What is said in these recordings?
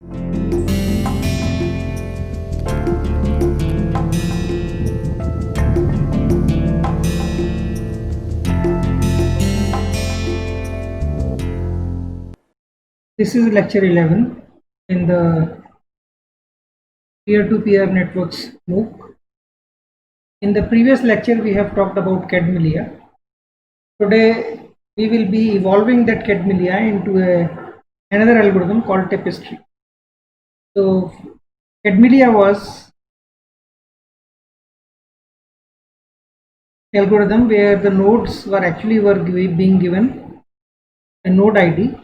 This is lecture 11 in the peer-to-peer networks MOOC. In the previous lecture, we have talked about Cadmilia. Today, we will be evolving that Cadmilia into another algorithm called Tapestry. So, Cadmilia was an algorithm where the nodes were being given a node ID.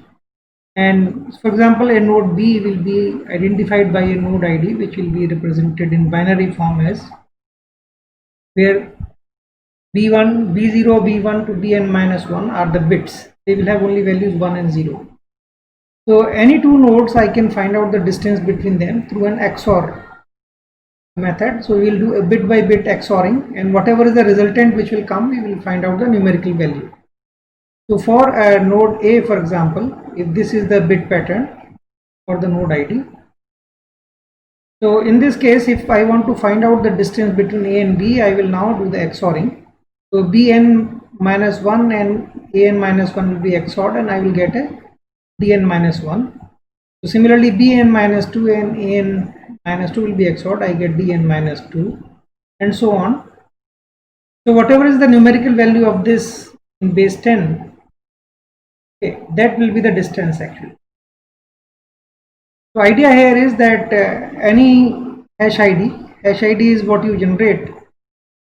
And for example, a node B will be identified by a node ID, which will be represented in binary form as where B1, B0, B1 to Bn minus 1 are the bits. They will have only values 1 and 0. So any two nodes, I can find out the distance between them through an XOR method. So we will do a bit by bit XORing, and whatever is the resultant which will come, we will find out the numerical value. So for a node A, for example, if this is the bit pattern for the node ID. So in this case, if I want to find out the distance between A and B, I will now do the XORing. So Bn minus 1 and An minus 1 will be XORed, and I will get a Dn minus 1. So similarly, Bn minus 2 and An minus 2 will be XORed, I get Dn minus 2, and so on. So whatever is the numerical value of this in base 10, okay, that will be the distance actually. So idea here is that any hash ID is what you generate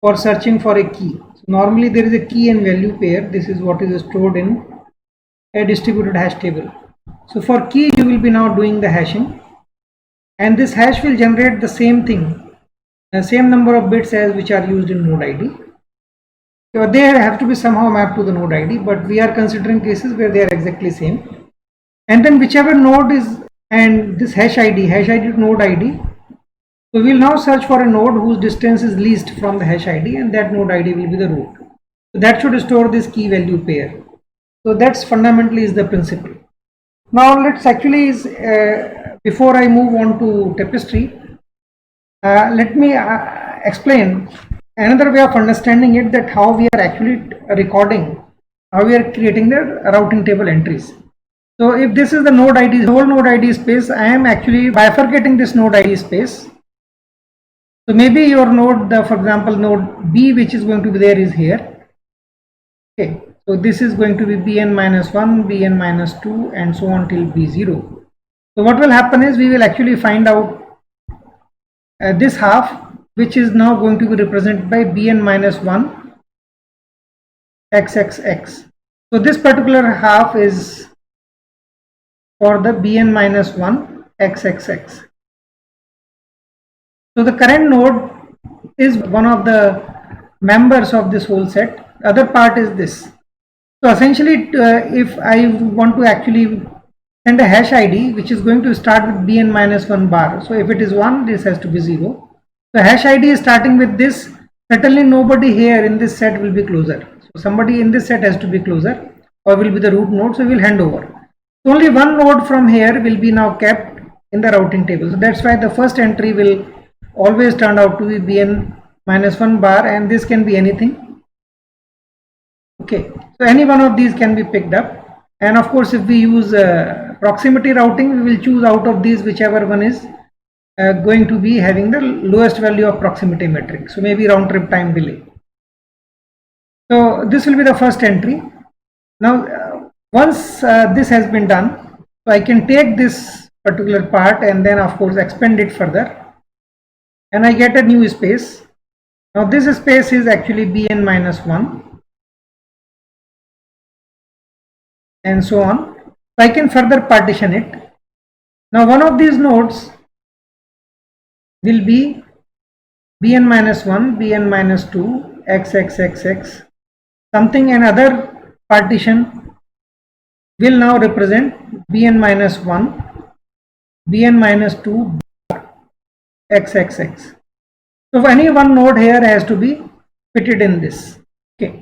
for searching for a key. So normally there is a key and value pair. This is what is stored in a distributed hash table. So for key, you will be now doing the hashing, and this hash will generate the same thing, the same number of bits as which are used in node ID. So they have to be somehow mapped to the node ID, but we are considering cases where they are exactly same. And then whichever node is, and this hash ID to node ID. So we will now search for a node whose distance is least from the hash ID, and that node ID will be the root. So that should store this key value pair. So that's fundamentally is the principle. Now let's actually, before I move on to Tapestry, let me explain another way of understanding it, that how we are actually recording, how we are creating the routing table entries. So if this is the node ID, whole node ID space, I am actually bifurcating this node ID space. So maybe your node, for example, node B, which is going to be there, is here. Okay, so this is going to be Bn minus 1, Bn minus 2, and so on till B0. So what will happen is we will actually find out this half, which is now going to be represented by Bn minus 1 XXX. So this particular half is for the Bn minus 1 XXX. So the current node is one of the members of this whole set. The other part is this. So essentially, if I want to actually send a hash ID which is going to start with Bn minus 1 bar. So if it is 1, this has to be 0. So hash ID is starting with this. Certainly nobody here in this set will be closer. So somebody in this set has to be closer, or will be the root node. So we will hand over. So only one node from here will be now kept in the routing table. So that's why the first entry will always turn out to be Bn minus 1 bar, and this can be anything. Okay, so any one of these can be picked up, and of course if we use proximity routing, we will choose out of these whichever one is going to be having the lowest value of proximity metric. So maybe round trip time delay. So this will be the first entry. Now once this has been done, so I can take this particular part and then of course expand it further, and I get a new space. Now this space is actually Bn minus 1, and so on. So I can further partition it. Now one of these nodes will be Bn minus 1, Bn minus 2, XXXX something, another partition will now represent Bn minus 1, Bn minus 2, XXX. So any one node here has to be fitted in this. Okay.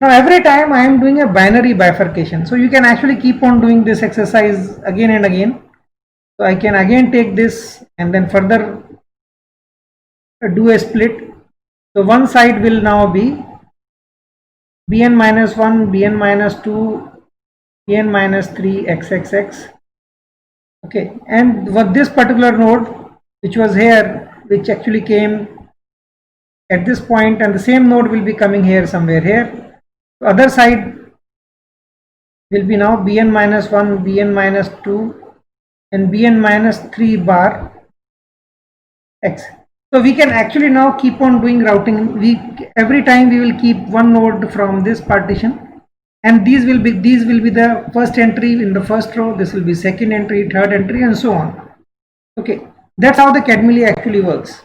Now every time I am doing a binary bifurcation, so you can actually keep on doing this exercise again and again. So I can again take this and then further do a split. So one side will now be bn minus 1, bn minus 2, bn minus 3, xxx. Okay, and what this particular node which was here, which actually came at this point, and the same node will be coming here somewhere here. The other side will be now bn minus 1, bn minus 2 and bn minus 3 bar x. So we can actually now keep on doing routing. Every time we will keep one node from this partition, and these will be the first entry in the first row, this will be second entry, third entry, and so on. Okay, that's how the Cadmily actually works.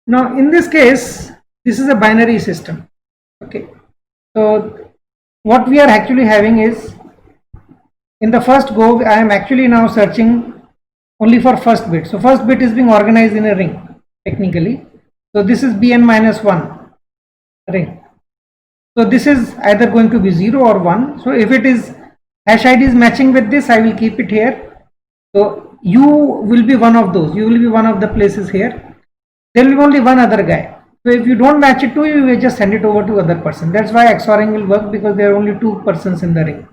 Now in this case, this is a binary system. Okay, so what we are actually having is, in the first go, I am actually now searching only for first bit. So first bit is being organized in a ring technically. So this is bn minus 1 ring. So this is either going to be 0 or 1. So if it is hash ID is matching with this, I will keep it here. So you will be one of those. You will be one of the places here. There will be only one other guy. So if you don't match it to, you will just send it over to other person. That's why XORing will work, because there are only two persons in the ring.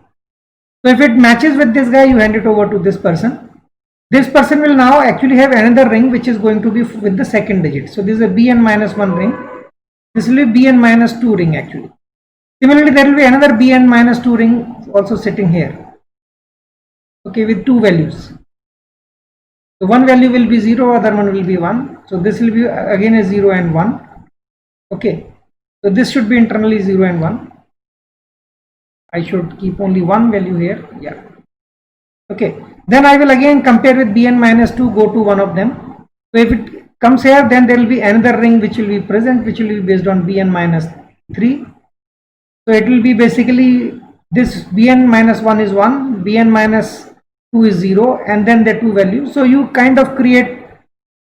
So if it matches with this guy, you hand it over to this person. This person will now actually have another ring which is going to be with the second digit. So this is a bn minus 1 ring. This will be bn minus 2 ring actually. Similarly, there will be another bn minus 2 ring also sitting here. Okay, with two values. So one value will be 0, other one will be 1. So this will be again a 0 and 1. Okay, so this should be internally 0 and 1. I should keep only one value here. Yeah. Okay, then I will again compare with bn minus 2, go to one of them. So if it comes here, then there will be another ring which will be present, which will be based on bn minus 3. So it will be basically this bn minus 1 is 1, bn minus 2 is 0, and then the two values. So you kind of create,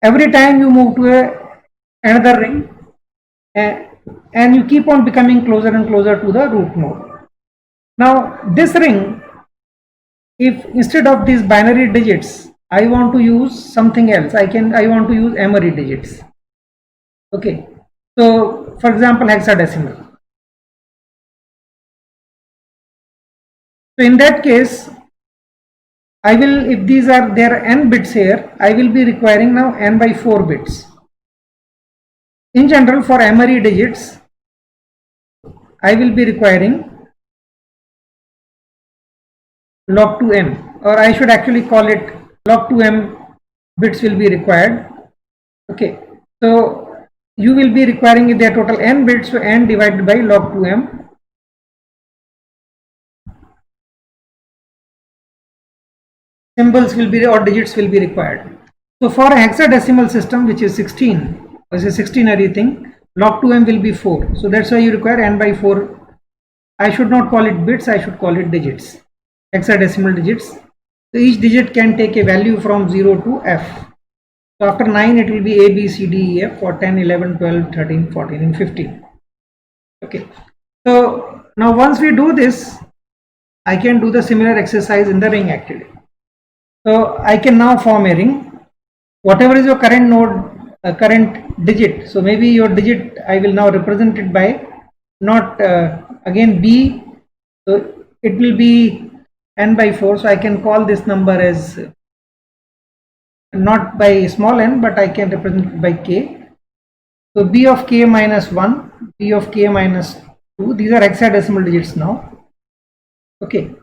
every time you move to another ring, and you keep on becoming closer and closer to the root node. Now this ring, if instead of these binary digits I want to use something else, I want to use Emory digits. Okay, so for example hexadecimal. So in that case, I will, if these are there n bits here, I will be requiring now n by 4 bits. In general, for Emory digits, I will be requiring log 2m, or I should actually call it log 2m bits will be required. Okay, so you will be requiring their total n bits, so n divided by log 2m. Symbols will be, or digits will be required. So for a hexadecimal system which is 16, or say 16-array thing, log 2m will be 4. So that's why you require n by 4. I should not call it bits, I should call it digits, hexadecimal digits. So each digit can take a value from 0 to f. So after 9 it will be a, b, c, d, e, f, for 10, 11, 12, 13, 14 and 15. Okay, so now once we do this, I can do the similar exercise in the ring actually. So I can now form a ring. Whatever is your current node, current digit, so maybe your digit I will now represent it by not again b, so it will be n by 4. So I can call this number as not by small n, but I can represent it by k. So b of k minus 1, b of k minus 2, these are hexadecimal digits now. Okay,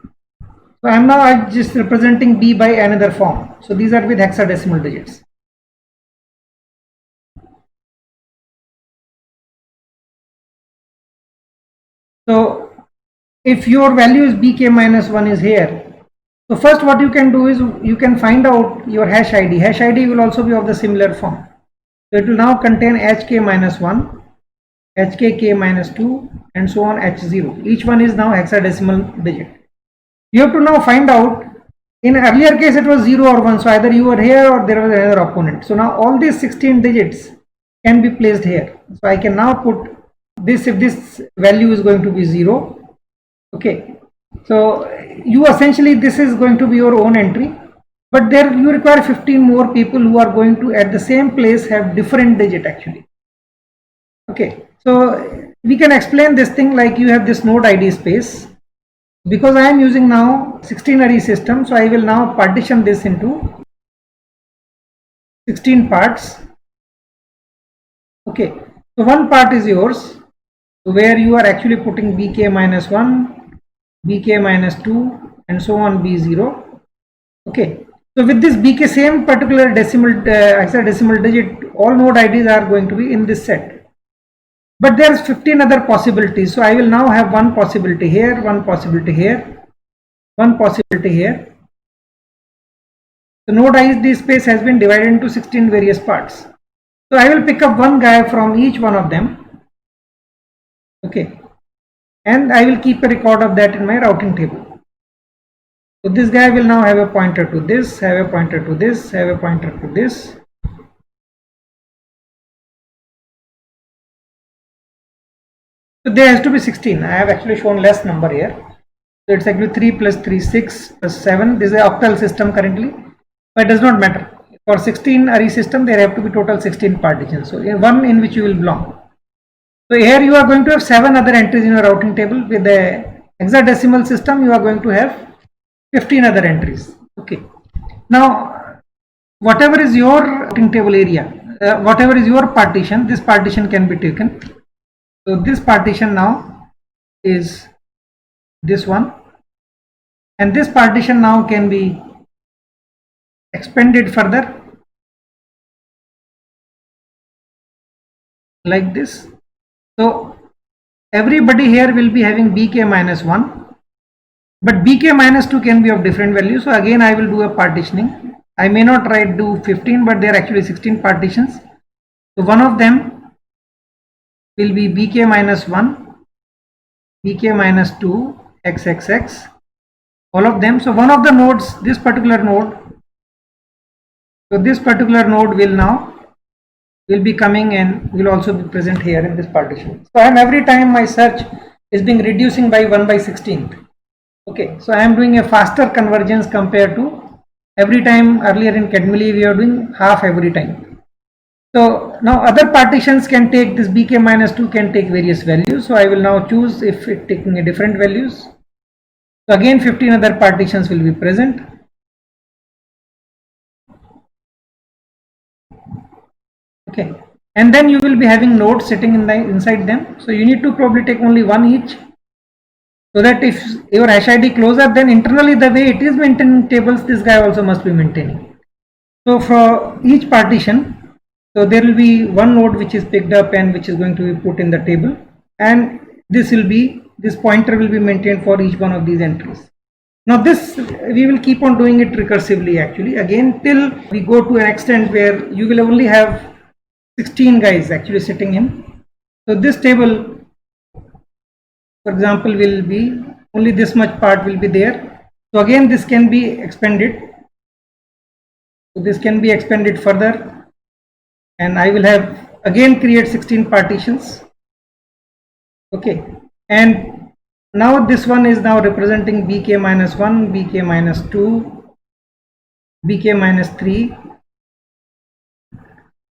so I am now just representing b by another form. So these are with hexadecimal digits. So if your value is bk minus 1 is here, so first what you can do is you can find out your hash ID. Hash ID will also be of the similar form. So it will now contain hk minus 1, hkk minus 2 and so on h0. Each one is now hexadecimal digit. You have to now find out, in earlier case it was 0 or 1, so either you were here or there was another opponent. So now all these 16 digits can be placed here. So I can now put this, if this value is going to be 0. Okay, so you essentially, this is going to be your own entry. but there you require 15 more people who are going to at the same place have different digit actually. Okay, so we can explain this thing like you have this node ID space. Because I am using now 16 array system, so I will now partition this into 16 parts. Okay, so one part is yours, where you are actually putting bk minus 1, bk minus 2, and so on b0. Okay, so with this bk same particular decimal hexadecimal digit, all node IDs are going to be in this set. But there's 15 other possibilities. So I will now have one possibility here, one possibility here, one possibility here. The node ID space has been divided into 16 various parts. So I will pick up one guy from each one of them. Okay. And I will keep a record of that in my routing table. So this guy will now have a pointer to this, have a pointer to this, have a pointer to this. So there has to be 16. I have actually shown less number here. So it's actually 3 plus 3, 6 plus 7. This is an octal system currently, but it does not matter. For 16 array system, there have to be total 16 partitions. So one in which you will belong. So here you are going to have 7 other entries in your routing table. With the hexadecimal system, you are going to have 15 other entries. Okay. Now, whatever is your routing table area, whatever is your partition, this partition can be taken. So this partition now is this one, and this partition now can be expanded further like this. So everybody here will be having bk minus 1, but bk minus 2 can be of different value. So again I will do a partitioning. I may not do 15, but there are actually 16 partitions. So one of them will be bk minus 1, bk minus 2, xxx, all of them. So one of the nodes, this particular node, so this particular node will be coming and will also be present here in this partition. So I am every time my search is being reducing by 1 by 16th. Okay, so I am doing a faster convergence compared to every time earlier in Cadmily we are doing half every time. So now other partitions can take this bk minus 2 can take various values. So I will now choose if it taking a different values. So again 15 other partitions will be present. Okay, and then you will be having nodes sitting inside them. So you need to probably take only one each, so that if your hash ID closer, then internally the way it is maintaining tables, this guy also must be maintaining. So for each partition, so there will be one node which is picked up and which is going to be put in the table, and this pointer will be maintained for each one of these entries. Now this we will keep on doing it recursively actually, again till we go to an extent where you will only have 16 guys actually sitting in. So this table, for example, will be only this much part will be there. So again this can be expanded. So this can be expanded further, and I will have again create 16 partitions. Okay, and now this one is now representing bk minus 1, bk minus 2, bk minus 3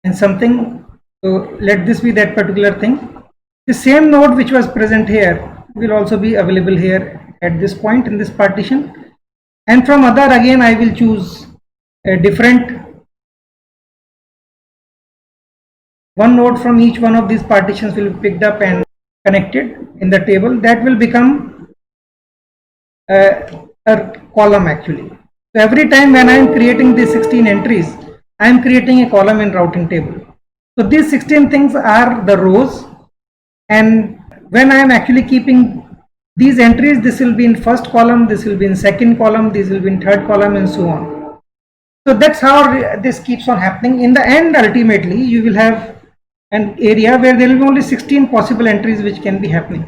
and something. So let this be that particular thing. The same node which was present here will also be available here at this point in this partition, and from other again I will choose a different one node from each one of these partitions will be picked up and connected in the table. That will become a column actually. So every time when I am creating these 16 entries, I am creating a column in routing table. So these 16 things are the rows, and when I am actually keeping these entries, this will be in first column, this will be in second column, this will be in third column, and so on. So that's how this keeps on happening. In the end, ultimately you will have an area where there will be only 16 possible entries which can be happening.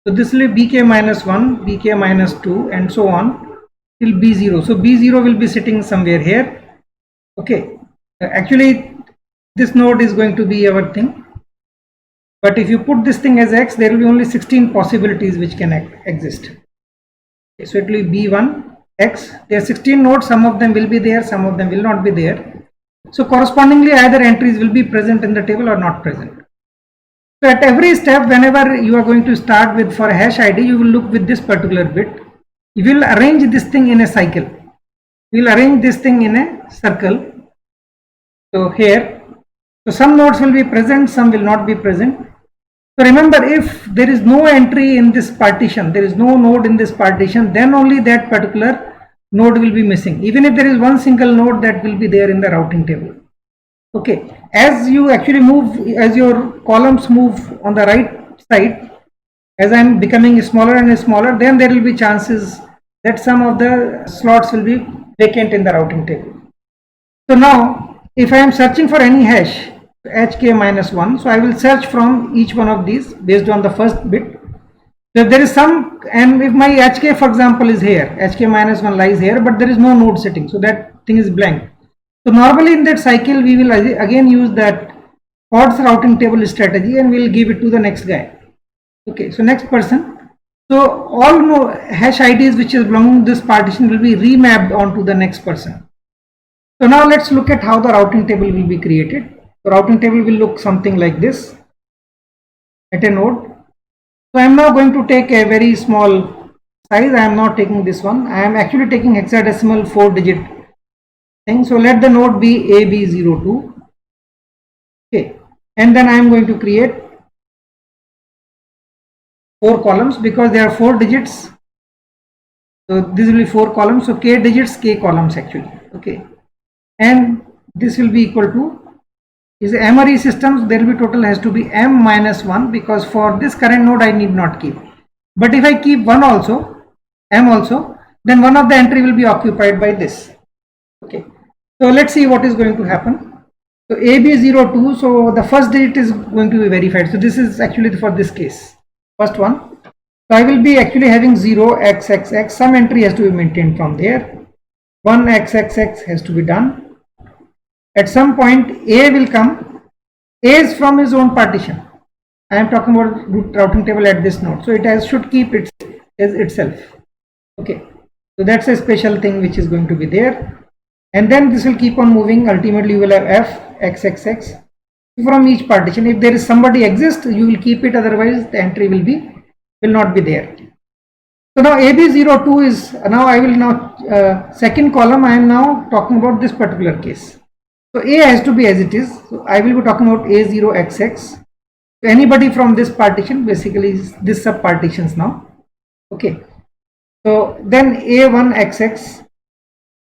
So this will be bk minus 1, bk minus 2 and so on till b0. So b0 will be sitting somewhere here. Okay, actually this node is going to be our thing, but if you put this thing as x, there will be only 16 possibilities which can exist. Okay, so it will be b1, X. There are 16 nodes, some of them will be there, some of them will not be there. So correspondingly, either entries will be present in the table or not present. So at every step, whenever you are going to start with for a hash ID, you will look with this particular bit. You will arrange this thing in a cycle. We will arrange this thing in a circle. So here, so some nodes will be present, some will not be present. So remember, if there is no entry in this partition, there is no node in this partition, then only that particular node will be missing. Even if there is one single node, that will be there in the routing table. Okay, as you actually move, as your columns move on the right side, as I am becoming smaller and smaller, then there will be chances that some of the slots will be vacant in the routing table. So now, if I am searching for any hash, hk-1, so I will search from each one of these based on the first bit. So if there is some, and if my hk, for example, is here, hk-1 lies here, but there is no node sitting, so that thing is blank. So normally in that cycle, we will again use that odds routing table strategy and we will give it to the next guy. Okay, so next person. So all hash IDs which is belonging to this partition will be remapped onto the next person. So now let's look at how the routing table will be created. The routing table will look something like this at a node. So I am now going to take a very small size. I am not taking this one. I am actually taking hexadecimal 4-digit thing. So let the node be AB02. Okay, and then I am going to create 4 columns because there are 4 digits. So this will be 4 columns. So k digits, k columns actually. Okay, and this will be equal to is MRE systems. There will be total has to be m minus 1 because for this current node I need not keep. But if I keep 1 also, m also, then one of the entry will be occupied by this. Okay, so let's see what is going to happen. So AB02, so the first digit is going to be verified. So this is actually for this case, first one. So I will be actually having 0xxx, some entry has to be maintained from there. 1xxx has to be done. At some point A will come. A is from his own partition. I am talking about root routing table at this node. So it should keep itself. Okay. So that's a special thing which is going to be there. And then this will keep on moving. Ultimately you will have f xxx from each partition. If there is somebody exists, you will keep it, otherwise the entry will not be there. So now AB02 is now I will now second column I am now talking about this particular case. So A has to be as it is. So I will be talking about A0xx. So anybody from this partition basically is this sub partitions now. Okay. So then A1xx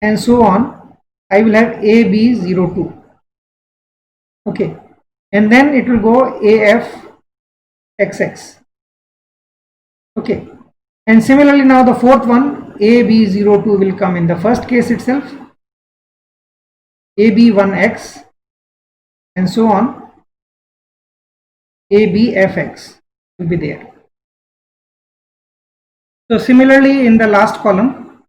and so on. I will have AB02. Okay. And then it will go AFXX. Okay. And similarly now the fourth one AB02 will come in the first case itself. AB1x and so on. ABFX will be there. So similarly in the last column,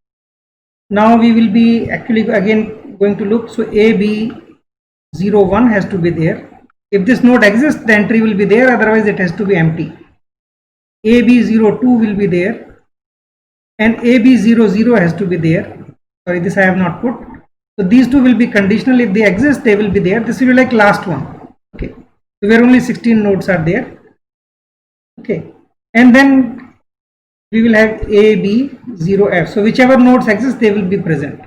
now we will be actually again going to look. So AB01 has to be there. If this node exists, the entry will be there, otherwise it has to be empty. AB02 will be there and AB00 has to be there. Sorry, this I have not put. So these two will be conditional. If they exist, they will be there. This will be like last one. Okay. So where only 16 nodes are there. Okay. And then we will have AB0F. So whichever nodes exist, they will be present.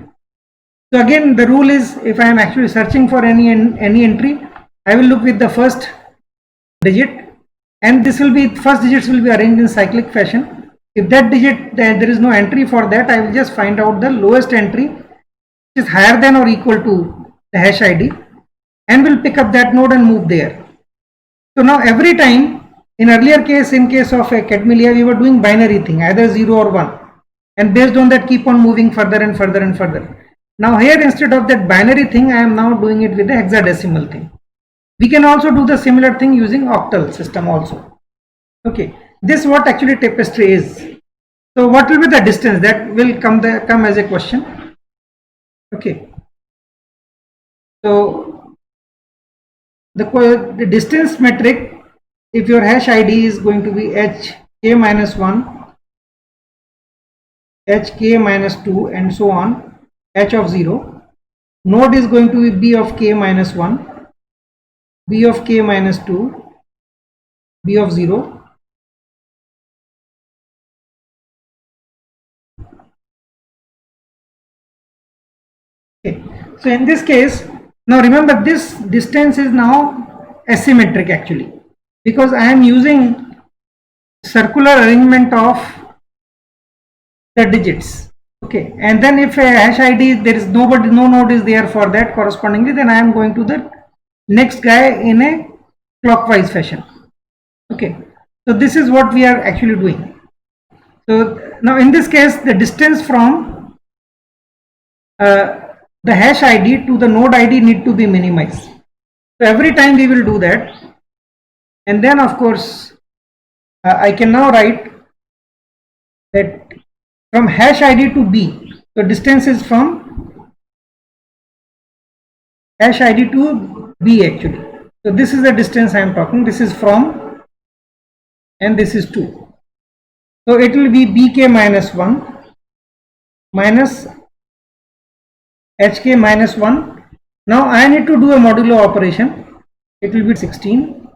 So again, the rule is if I am actually searching for any entry, I will look with the first digit, and this will be first digits will be arranged in cyclic fashion. If that digit there is no entry for that, I will just find out the lowest entry is higher than or equal to the hash ID and will pick up that node and move there. So now every time in earlier case, in case of a Cadmilia, we were doing binary thing, either 0 or 1, and based on that keep on moving further and further and further. Now here instead of that binary thing, I am now doing it with the hexadecimal thing. We can also do the similar thing using octal system also. Okay, this is what actually tapestry is. So what will be the distance? That will come as a question. Okay, so the distance metric, if your hash ID is going to be hk-1, hk minus 2 and so on, h of 0. Node is going to be b of k minus 1, b of k minus 2, b of 0. Okay. So in this case, now remember this distance is now asymmetric actually, because I am using circular arrangement of the digits. Okay, and then if a hash ID there is no node is there for that correspondingly, then I am going to the next guy in a clockwise fashion. Okay, so this is what we are actually doing. So now in this case, the distance from the hash ID to the node ID need to be minimized. So every time we will do that, and then of course I can now write that from hash ID to B, the distance is from hash ID to B actually. So this is the distance I am talking. This is from, and this is 2. So it will be bk minus 1 minus hk minus 1. Now I need to do a modulo operation. It will be 16.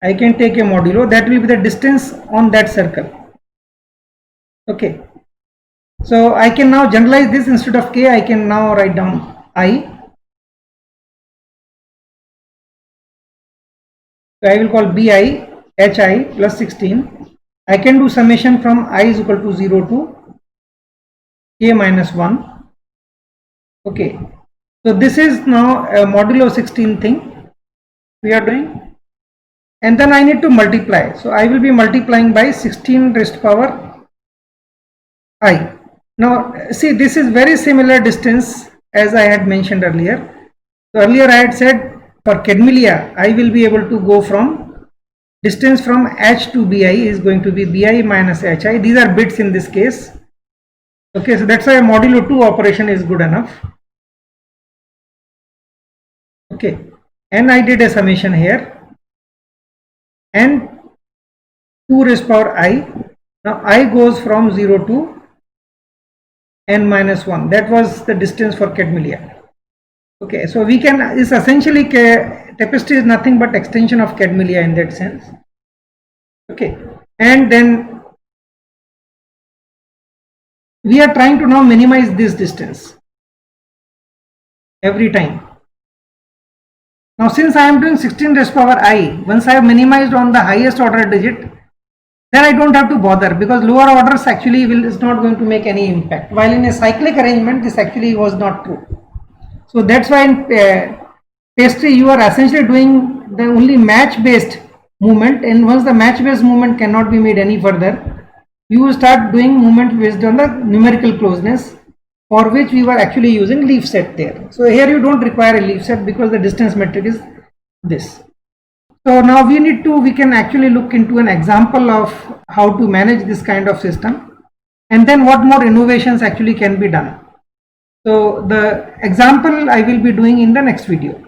I can take a modulo, that will be the distance on that circle. Okay. So I can now generalize this. Instead of k, I can now write down I. So I will call bi hi plus 16. I can do summation from I is equal to 0 to k minus 1. Okay. So this is now a modulo 16 thing we are doing. And then I need to multiply. So I will be multiplying by 16 raised to power I. Now see, this is very similar distance as I had mentioned earlier. So earlier I had said for Cadmilia I will be able to go from distance from h to bi is going to be bi minus hi. These are bits in this case. Okay, so that's why a modulo 2 operation is good enough. Okay, and I did a summation here, and 2 raised to power I. Now I goes from 0 to n minus 1. That was the distance for Cadmilia. Okay, so we can, is essentially tapestry is nothing but extension of Cadmilia in that sense. Okay, and then we are trying to now minimize this distance every time. Now since I am doing 16 raised to power I, once I have minimized on the highest order digit, then I don't have to bother, because lower orders actually is not going to make any impact, while in a cyclic arrangement this actually was not true. So that's why in pastry you are essentially doing the only match based movement, and once the match based movement cannot be made any further, you will start doing movement based on the numerical closeness, for which we were actually using leaf set there. So here you don't require a leaf set because the distance metric is this. So now we can actually look into an example of how to manage this kind of system, and then what more innovations actually can be done. So the example I will be doing in the next video.